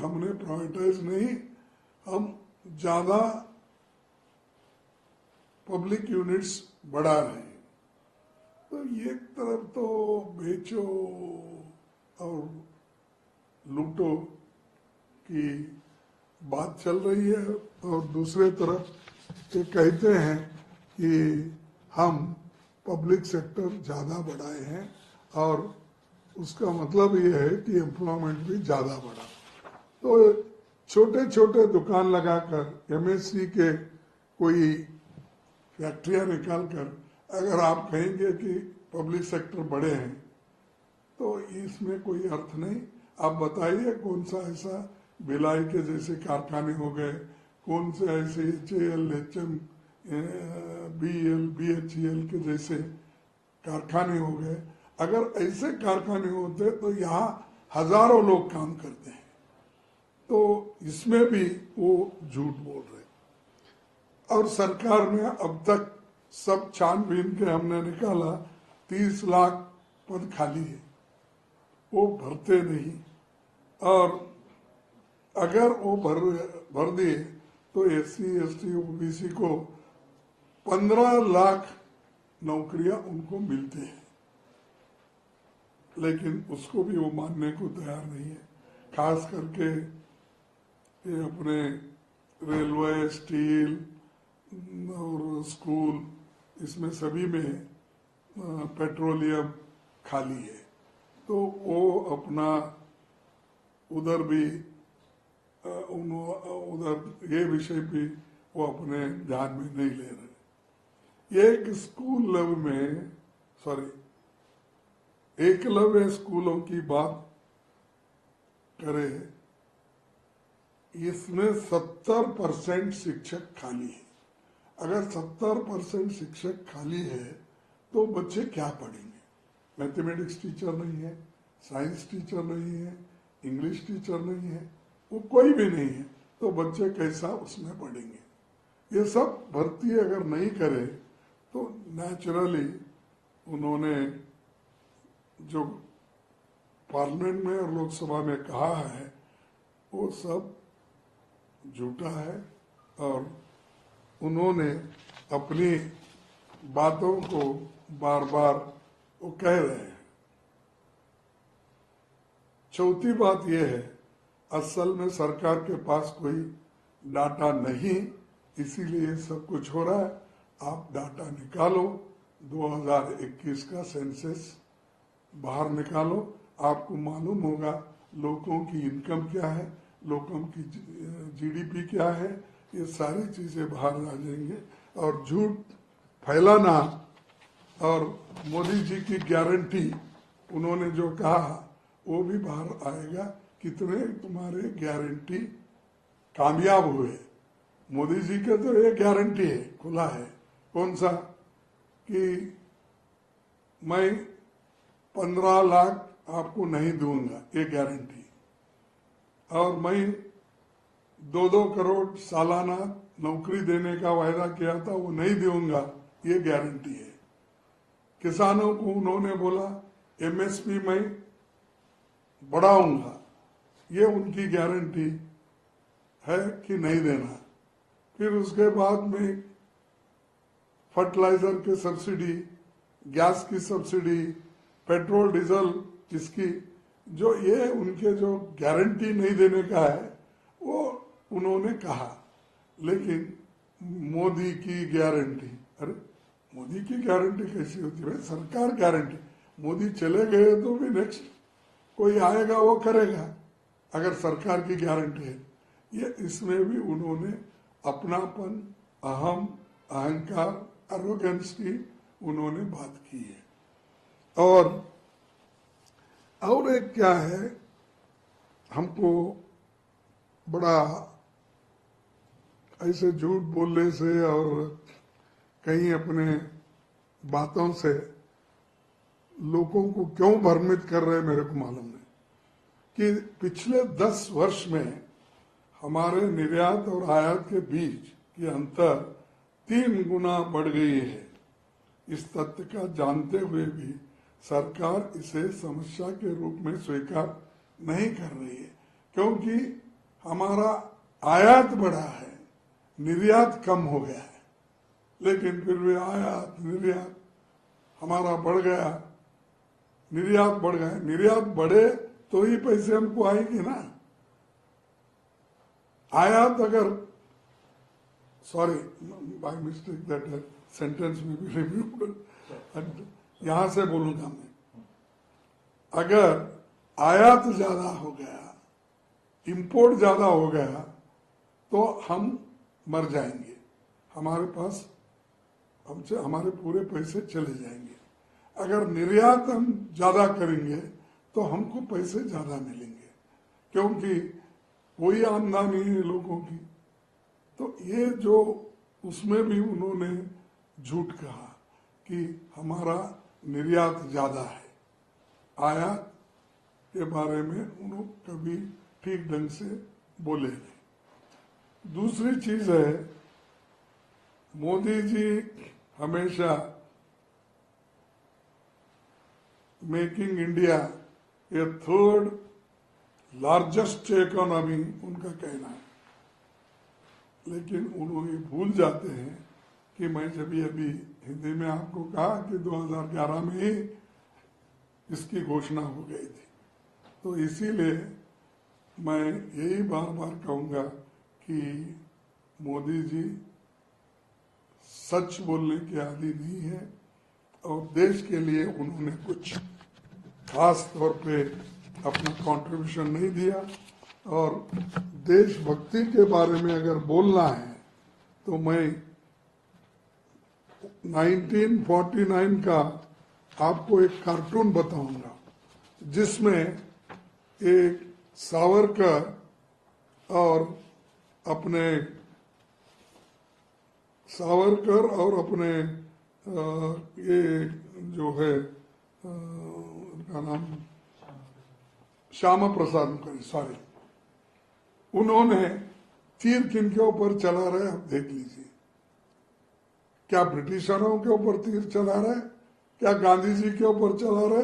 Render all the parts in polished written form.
हमने प्राइवेटाइज नहीं, हम ज्यादा पब्लिक यूनिट्स बढ़ा रहे हैं। तो एक तरफ तो बेचो और लूटो की बात चल रही है, और दूसरे तरफ ये कहते हैं कि हम पब्लिक सेक्टर ज़्यादा बढ़ाए हैं, और उसका मतलब ये है कि एम्प्लॉयमेंट भी ज़्यादा बढ़ा। तो छोटे छोटे दुकान लगाकर एमएससी के कोई फैक्ट्रियाँ निकाल कर अगर आप कहेंगे कि पब्लिक सेक्टर बड़े हैं, तो इसमें कोई अर्थ नहीं। आप बताइए कौन सा ऐसा भिलाई के जैसे कारखाने हो गए, कौन से ऐसे HAL, HM, BEL, BHEL के जैसे कारखाने हो गए। अगर ऐसे कारखाने होते तो यहाँ हजारों लोग काम करते हैं। तो इसमें भी वो झूठ बोल रहे। और सरकार ने अब तक सब छानबीन के हमने निकाला 30 लाख पद खाली है, वो भरते नहीं। और अगर वो भर दिए तो SC, ST, OBC को 15 लाख नौकरियां उनको मिलते हैं, लेकिन उसको भी वो मानने को तैयार नहीं है। खास करके ये अपने रेलवे, स्टील और स्कूल, इसमें सभी में पेट्रोलियम खाली है। तो वो अपना उधर भी उधर ये विषय भी वो अपने ध्यान में नहीं ले रहे। एक स्कूल लेवल में, एकलव्य स्कूलों की बात करें, इसमें 70% शिक्षक खाली है। अगर 70% शिक्षक खाली है तो बच्चे क्या पढ़ेंगे? मैथमेटिक्स टीचर नहीं है, साइंस टीचर नहीं है, इंग्लिश टीचर नहीं है, वो कोई भी नहीं है, तो बच्चे कैसा उसमें पढ़ेंगे? ये सब भर्ती अगर नहीं करे तो नेचुरली उन्होंने जो पार्लियामेंट में और लोकसभा में कहा है वो सब झूठा है, और उन्होंने अपनी बातों को बार बार वो कह रहे हैं। चौथी बात यह है, असल में सरकार के पास कोई डाटा नहीं, इसीलिए सब कुछ हो रहा है। आप डाटा निकालो, 2021 का सेंसस बाहर निकालो, आपको मालूम होगा लोगों की इनकम क्या है, लोगों की GDP क्या है, ये सारी चीजें बाहर आ जाएंगे। और झूठ फैलाना, और मोदी जी की गारंटी उन्होंने जो कहा वो भी बाहर आएगा, कितने तुम्हारे गारंटी कामयाब हुए। मोदी जी का तो ये गारंटी है, खुला है, कौन सा, कि मैं 15 लाख आपको नहीं दूंगा, ये गारंटी, और मैं 2-2 करोड़ सालाना नौकरी देने का वायदा किया था, वो नहीं दूंगा, ये गारंटी है। किसानों को उन्होंने बोला MSP मैं बढ़ाऊंगा, ये उनकी गारंटी है कि नहीं देना। फिर उसके बाद में फर्टिलाइजर की सब्सिडी, गैस की सब्सिडी, पेट्रोल डीजल, इसकी जो ये उनके जो गारंटी नहीं देने का है वो उन्होंने कहा। लेकिन मोदी की गारंटी, अरे मोदी की गारंटी कैसी होती है? सरकार गारंटी, मोदी चले गए तो भी नेक्स्ट कोई आएगा वो करेगा, अगर सरकार की गारंटी है। ये इसमें भी उन्होंने अपनापन, अहम, अहंकार, एरोगेंस की उन्होंने बात की है। और एक क्या है, हमको बड़ा ऐसे झूठ बोलने से और कहीं अपने बातों से लोगों को क्यों भ्रमित कर रहे हैं मेरे को मालूम नहीं, कि पिछले 10 वर्ष में हमारे निर्यात और आयात के बीच की अंतर 3 गुना बढ़ गई है। इस तथ्य का जानते हुए भी सरकार इसे समस्या के रूप में स्वीकार नहीं कर रही है, क्योंकि हमारा आयात बढ़ा है, निर्यात कम हो गया है, लेकिन फिर भी आयात निर्यात हमारा बढ़ गया, निर्यात बढ़ गया। निर्यात बढ़े तो ही पैसे हमको आएंगे ना। आयात अगर, sorry by mistake that sentence में भी रिव्यूड, यहां से बोलूंगा मैं, अगर आयात ज्यादा हो गया, इंपोर्ट ज्यादा हो गया, तो हम मर जाएंगे, हमारे पास हमसे हमारे पूरे पैसे चले जाएंगे। अगर निर्यात हम ज्यादा करेंगे तो हमको पैसे ज्यादा मिलेंगे, क्योंकि वही आमदनी है लोगों की। तो ये जो उसमें भी उन्होंने झूठ कहा कि हमारा निर्यात ज्यादा है, आयात के बारे में उन्होंने कभी ठीक ढंग से बोले नहीं। दूसरी चीज है, मोदी जी हमेशा मेकिंग इंडिया ए थर्ड लार्जेस्ट इकोनॉमी उनका कहना है, लेकिन उन्होंने भूल जाते हैं कि मैं जब अभी हिंदी में आपको कहा कि 2011 में ही इसकी घोषणा हो गई थी। तो इसीलिए मैं यही बार बार कहूंगा कि मोदी जी सच बोलने के आदी नहीं है, और देश के लिए उन्होंने कुछ खास तौर पे अपना कंट्रीब्यूशन नहीं दिया। और देशभक्ति के बारे में अगर बोलना है तो मैं 1949 का आपको एक कार्टून बताऊंगा, जिसमें एक सावरकर और अपने ये जो है उनका नाम श्यामा प्रसाद मुखर्जी, सॉरी, उन्होंने तीर किनके ऊपर चला रहे आप देख लीजिए। क्या ब्रिटिशरों के ऊपर तीर चला रहे, क्या गांधी जी के ऊपर चला रहे,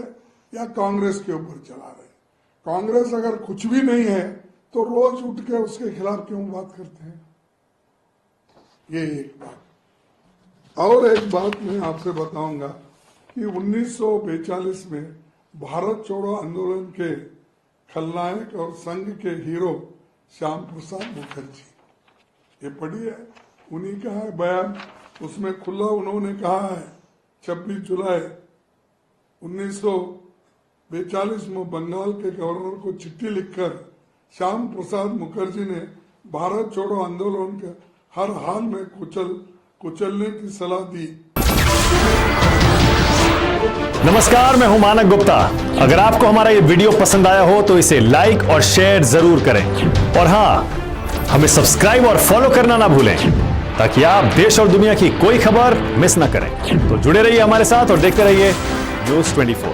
या कांग्रेस के ऊपर चला रहे? कांग्रेस अगर कुछ भी नहीं है तो रोज उठ के उसके खिलाफ क्यों बात करते हैं? ये एक बात। और एक बात मैं आपसे बताऊंगा कि 1942 में भारत छोड़ो आंदोलन के खलनायक और संघ के हीरो श्याम प्रसाद मुखर्जी, ये पढ़िए, उन्हीं का है बयान। उसमें खुला उन्होंने कहा है 26 जुलाई 1942 में बंगाल के गवर्नर को चिट्ठी लिखकर श्याम प्रसाद मुखर्जी ने भारत छोड़ो आंदोलन के हर हाल में कुचलने की सलाह दी। नमस्कार, मैं हूं मानक गुप्ता। अगर आपको हमारा ये वीडियो पसंद आया हो तो इसे लाइक और शेयर जरूर करें, और हां, हमें सब्सक्राइब और फॉलो करना ना भूलें, ताकि आप देश और दुनिया की कोई खबर मिस ना करें। तो जुड़े रहिए हमारे साथ और देखते रहिए न्यूज़ 24।